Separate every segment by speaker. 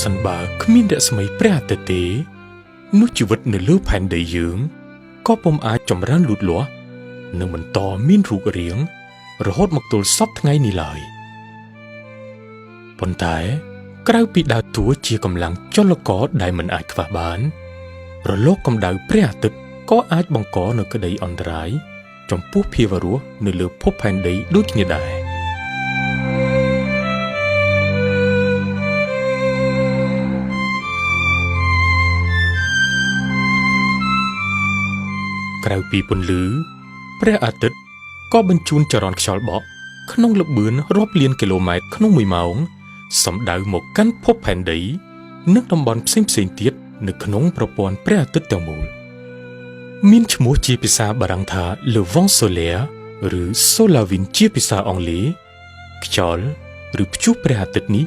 Speaker 1: សិនបើគ្មានរស្មីព្រះអាទិត្យទេនោះជីវិតនៅលើផែនដីយើងក៏ពុំអាចចម្រើនលូតលាស់និងបន្តមានរូបរាងរហូតមកទល់សពថ្ងៃនេះឡើយប៉ុន្តែក្រៅពីដើរតួជាកម្លាំងចលករដែលមិនអាចខ្វះបានរលកកម្ដៅព្រះអាទិត្យក៏អាចបង្កនូវក្តីអន្តរាយចំពោះភាវរស់នៅលើភពផែនដីដូចគ្នាដែរក្រៅពីពន្លឺព្រះអាទិត្យក៏បញ្ជូនចរន្តខ្យល់បក់ក្នុងល្បឿនរាប់លានគីឡូម៉ែត្រក្នុង1ម៉ោងសម្ដៅមកកាន់ភពផែនដីនិងតំបន់ផ្សេងៗទៀតនៅក្នុងប្រព័ន្ធព្រះអាទិត្យទាំងមូលមានឈ្មោះជាភាសាបារាំងថា Le vent solaire ឬ Solar Wind ជាភាសាអង់គ្លេសខ្យល់ឬព្យុះព្រះអាទិត្យនេះ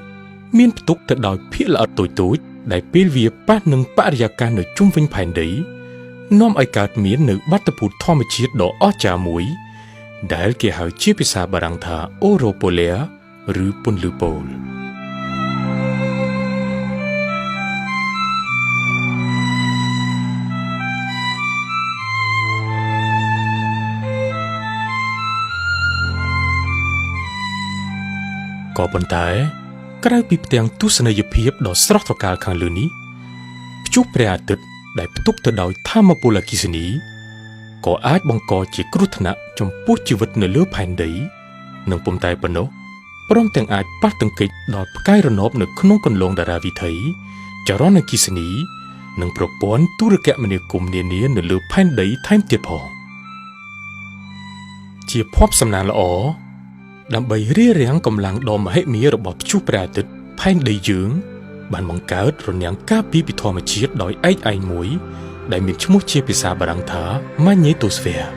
Speaker 1: មានផ្ទុកទៅដោយភាគល្អិតតូចៗដែលពេលវាប៉ះនឹងបរិយាកាសនៅជុំវិញផែនដីនាំឲ្យកើតមាននៅបាតុភូតធម្មជាតិដ៏អស្ចារ្យមួយដែលគេហៅជាភាសាបារាំងថា Aurore polaire ឬពន្លឺប៉ូលក៏ប៉ុន្តែក្រៅពីផ្ទាំងទស្សនីយភាពដ៏ស្រស់ត្រកាលខាងលើនេះព្យុះព្រះអាទិត្យដែលផ្ទុកទៅដោយថាមពលអគ្គិសនីក៏អាចបង្កជាគ្រោះថ្នាក់ចំពោះជីវិតនៅលើផែនដីនិងពុំតែប៉ុណ្ណោះព្រមទាំងអាចប៉ះទង្គិចដល់ផ្កាយរណបនៅក្នុងគន្លងតារាវិថីចរន្តអគ្គិសនីនិងប្រព័ន្ធទូរគមនាគមន៍នានានៅលើផែនដីថែមទៀតផងជាភ័ព្វសំណាងល្អដើម្បីរារាំងកម្លាំងដ៏មហិមារបស់ព្យុះព្រះអាទិត្យផែនដីយើងបានបង្កើតរនាំងការពារពីធម្មជាតិដោយឯកឯងមួយដែលមានឈ្មោះជាភាសាបារាំងថា Magnetosphere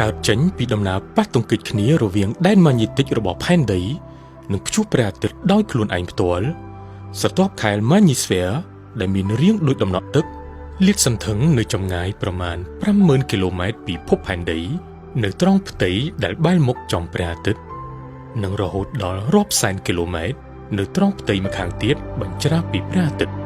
Speaker 1: កើតចេញពីដំណើរប៉ះទង្គិចគ្នារវាងដែនម៉ាញ៉េទិករបស់ផែនដីនិងព្យុះព្រះអាទិត្យដោយខ្លួនឯងផ្ទាល់ស្រទាប់ខែល Magnetosphere ដែលមានរាងដូចដំណក់ទឹកលាតសន្ធឹងនៅចម្ងាយប្រមាណ 50,000 គីឡូម៉ែត្រពីភពផែនដីនៅត្រង់ផ្ទៃដែលបែរមុខចំព្រះអាទិត្យនិងរហូតដល់រាប់សែនគីឡូម៉ែត្រនៅត្រង់ផ្ទៃម្ខាងទៀតបញ្ច្រាសពីព្រះអាទិត្យ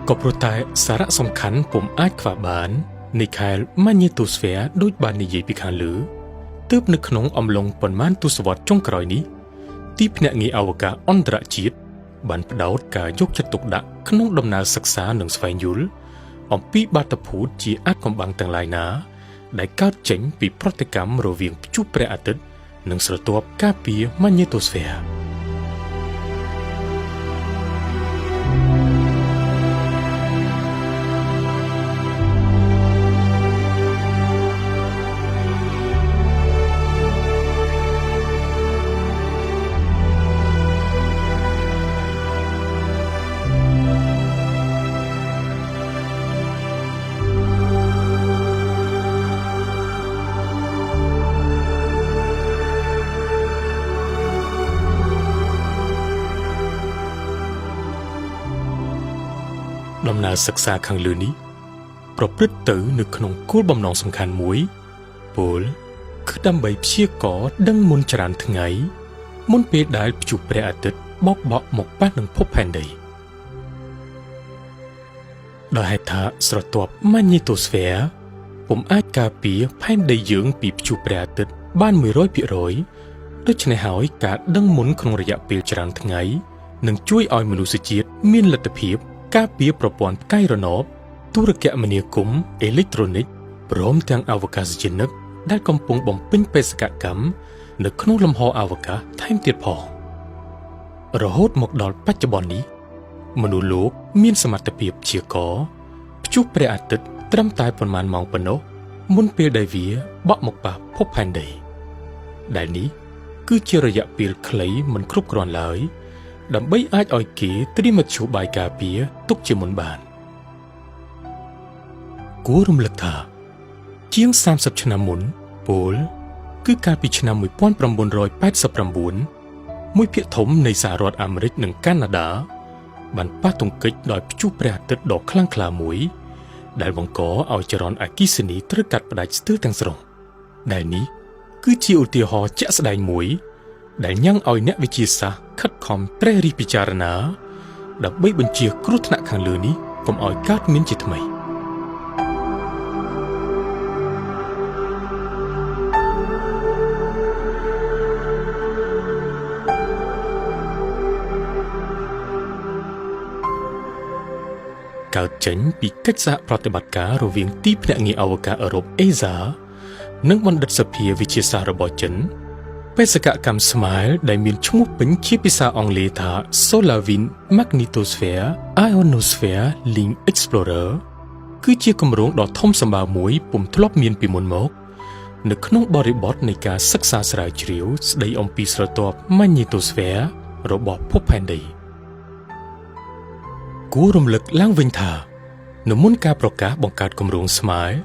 Speaker 1: ក៏ព្រោះតែសារៈសំខាន់ពុំអាចខ្វះបាននៃខែល Magnetosphere ដូចបាននិយាយពីខាងលើទើបនៅក្នុងអំឡុងប៉ុន្មានទសវត្សរ៍ចុងក្រោយនេះទីភ្នាក់ងារអវកាសអន្តរជាតិបានផ្ដោតការយកចិត្តទុកដាក់ក្នុងដំណើរសិក្សានិងស្វែងយល់អំពីបាតុភូតជាអាថ៌កំបាំងទាំងឡាយណាដែលកើតចេញពីប្រតិកម្មរវាងព្យុះព្រះអាទិត្យនិងស្រទាប់ការពារ Magnetosphereដំណើរសិក្សាខាងលើនេះប្រព្រឹត្តទៅនៅក្នុងគោលបំណងសំខាន់មួយពោលគឺដើម្បីព្យាករណ៍ដឹងមុនច្រើនថ្ងៃមុនពេលដែលព្យុះព្រះអាទិត្យបោកបក់មកប៉ះនឹងភពផែនដីដោយហេតុថាស្រទាប់ Magnetosphere ពុំអាចការពារផែនដីយើងពីព្យុះព្រះអាទិត្យបាន 100% ដូច្នេះហើយការដឹងមុនក្នុងរយៈពេលច្រើនថ្ងៃនឹងជួយឲ្យមនុស្សជាតិមានលទ្ធភាពការពារប្រព័ន្ធផ្កាយរណបទូរគមនាគមន៍អេឡិចត្រូនិកព្រមទាំងអវកាសយានិកដែលកំពុងបំពេញបេសកកម្ម នៅក្នុងលំហអវកាសថែមទៀតផងរហូតមកដល់បច្ចុប្បន្ននេះមនុស្សលោកមានសមត្ថភាពព្យាករណ៍ព្យុះព្រះអាទិត្យត្រឹមតែប៉ុន្មានម៉ោងប៉ុណ្ណោះមុនពេលដែលវាបក់មកប៉ះភពផែនដីដែលនេះគឺជារយៈពេលខ្លីមិនគ្រប់គ្រាន់ឡើយដើម្បីអាចឲ្យគេត្រៀមមធ្យោបាយការពារទុកជាមុនបានគួររំលឹកថាជាង30ឆ្នាំមុនពលគឺកាលពីឆ្នាំ1989មួយភាគធំនៃសហរដ្ឋអាមេរិកនិងកាណាដាបានប៉ះទង្គិចដោយព្យុះព្រះអាទិត្យដ៏ខ្លាំងក្លាមួយដែលបង្កឲ្យចរន្តអគ្គិសនីត្រូវកាត់ផ្តាច់ស្ទើរទាំងស្រុងដែលនេះគឺជាឧទាហរណ៍ជាក់ស្ដែងមួយដែលញ៉ាំងឲ្យអ្នកវិទ្យាសាស្ត្រខិតខំត្រិះរិះពិចារណាដើម្បីបញ្ជៀសគ្រោះថ្នាក់ខាងលើនេះកុំឲ្យកើតមានជាថ្មីកើតចេញពីកិច្ចសហប្រតិបត្តិការរវាងទីភ្នាក់ងារអវកាសអឺរ៉ុប ESA និងបណ្ឌិតសភាវិទ្យាសាស្ត្ររបស់ចិនបេសកកម្ម SMILE ដែលមានឈ្មោះពេញជាភាសាអង់គ្លេសថា Solar Wind Magnetosphere Ionosphere Link Explorer គឺជាគម្រោងដ៏ធំសម្បើមមួយពុំធ្លាប់មានពីមុនមកនៅក្នុងបរិបទនៃការសិក្សាស្រាវជ្រាវស្ដីអំពីស្រទាប់ Magnetosphere របស់ភពផែនដីគួររំលឹកឡើងវិញថានៅមុនការប្រកាសបង្កើតគម្រោង SMILE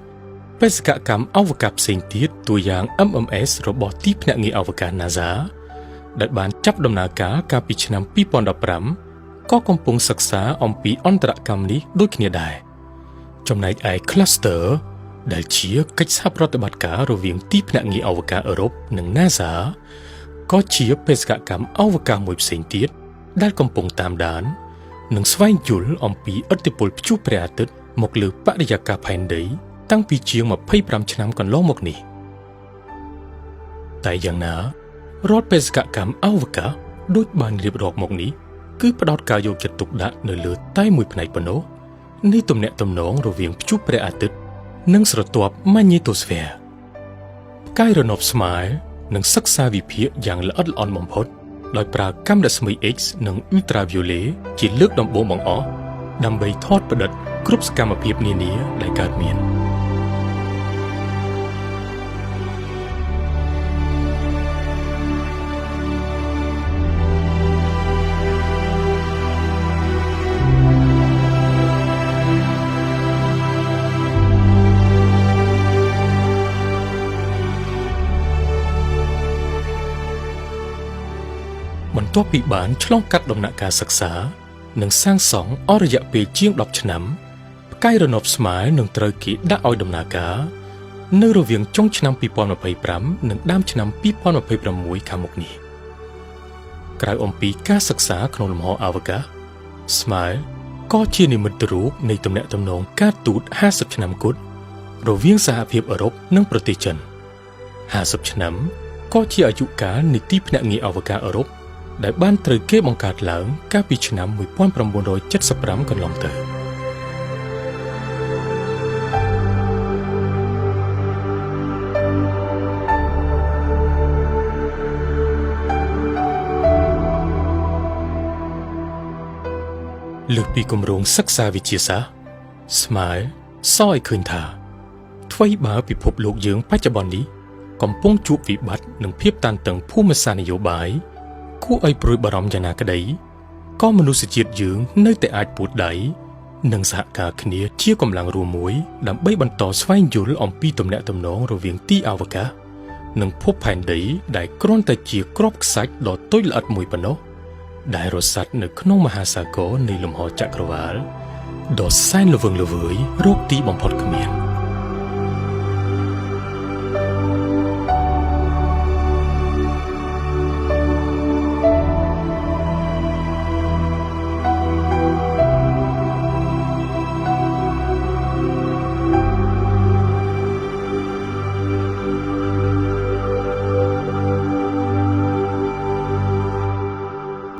Speaker 1: បេសកកម្មអវកាសផ្សេងទៀតទូយ៉ាង MMS របស់ទីភ្នាក់ងារអវកាស NASA ដែលបានចាប់ដំណើរការកាលពីឆ្នាំ2015ក៏កំពុងសិក្សាអំពីអន្តរកម្មនេះដូចគ្នាដែរចំណែកឯ Cluster ដែលជាកិច្ចសហប្រតិបត្តិការរវាងទីភ្នាក់ងារអវកាសអឺរ៉ុបនិង NASA ក៏ជាបេសកកម្មអវកាសមួយផ្សេងទៀតដែលកំពុងតាមដាននិងស្វែងយល់អំពីឥទ្ធិពលព្យុះព្រះអាទិត្យមកលើបរិយាកាសផែនដីតាំងពីជាង25ឆ្នាំកន្លងមកនេះតែយ៉ាងណារាល់បេសកកម្មអវកាសដូចបានរៀបរាប់មកនេះគឺផ្ដោតការយកចិត្តទុកដាក់នៅលើតែមួយផ្នែកប៉ុណ្ណោះនៃទំនាក់ទំនងរវាងព្យុះព្រះអាទិត្យនិងស្រទាប់ Magnetosphere ផ្កាយរណប SMILE នឹងសិក្សាវិភាគយ៉ាងល្អិតល្អន់បំផុតដោយប្រើកាំរស្មី X និង Ultraviolet ជាលើកដំបូងបង្អស់ដើម្បីថតផ្តិតគ្រប់សកម្មភាពនានាដែលកើតមានបន្ទាប់ពីបានឆ្លងកាត់ដំណាក់កាលសិក្សានិងសាងសង់អស់រយៈពេលជាង10ឆ្នាំផ្កាយរណប SMILE នឹងត្រូវគេដាក់ឲ្យដំណើរការនៅរវាងចុងឆ្នាំ2025និងដើមឆ្នាំ2026ខាងមុខនេះក្រៅអំពីការសិក្សាក្នុងលំហអវកាស SMILE ក៏ជានិមិត្តរូបនៃទំនាក់ទំនងការទូត50ឆ្នាំគត់រវាងសហភាពអឺរ៉ុបនិងប្រទេសចិន50ឆ្នាំក៏ជាអាយុកាលនៃទីភ្នាក់ងារអវកាសអឺរ៉ុបដែលបានត្រូវគេបង្កើតឡើងកាលពីឆ្នាំ1975កន្លងទៅលើកពីគម្រោងសិក្សាវិទ្យាសាស្ត្រ SMILE សរឲ្យឃើញថាថ្វីបើពិភពលោកយើងបច្ចុប្បន្ននេះកំពុងជួបវិបត្តិនិងភាពតានតឹងភូមិសាស្ត្រនយោបាយគួរឲ្យព្រួយបារម្ភយ៉ាងណាក្តីក៏មនុស្សជាតិយើងនៅតែអាចពួតដៃនិងសហការគ្នាជាកម្លាំងរួមមួយដើម្បីបន្តស្វែងយល់អំពីទំនាក់ទំនងរវាងទីអវកាសនិងភពផែនដីដែលគ្រាន់តែជាគ្រាប់ខ្សាច់ដ៏តូចល្អិតមួយប៉ុណ្ណោះដែលរសាត់នៅក្នុងមហាសាគរនៃលំហចក្រវាឡដ៏សែនល្វឹងល្វើយរកទីបំផុតគ្មាន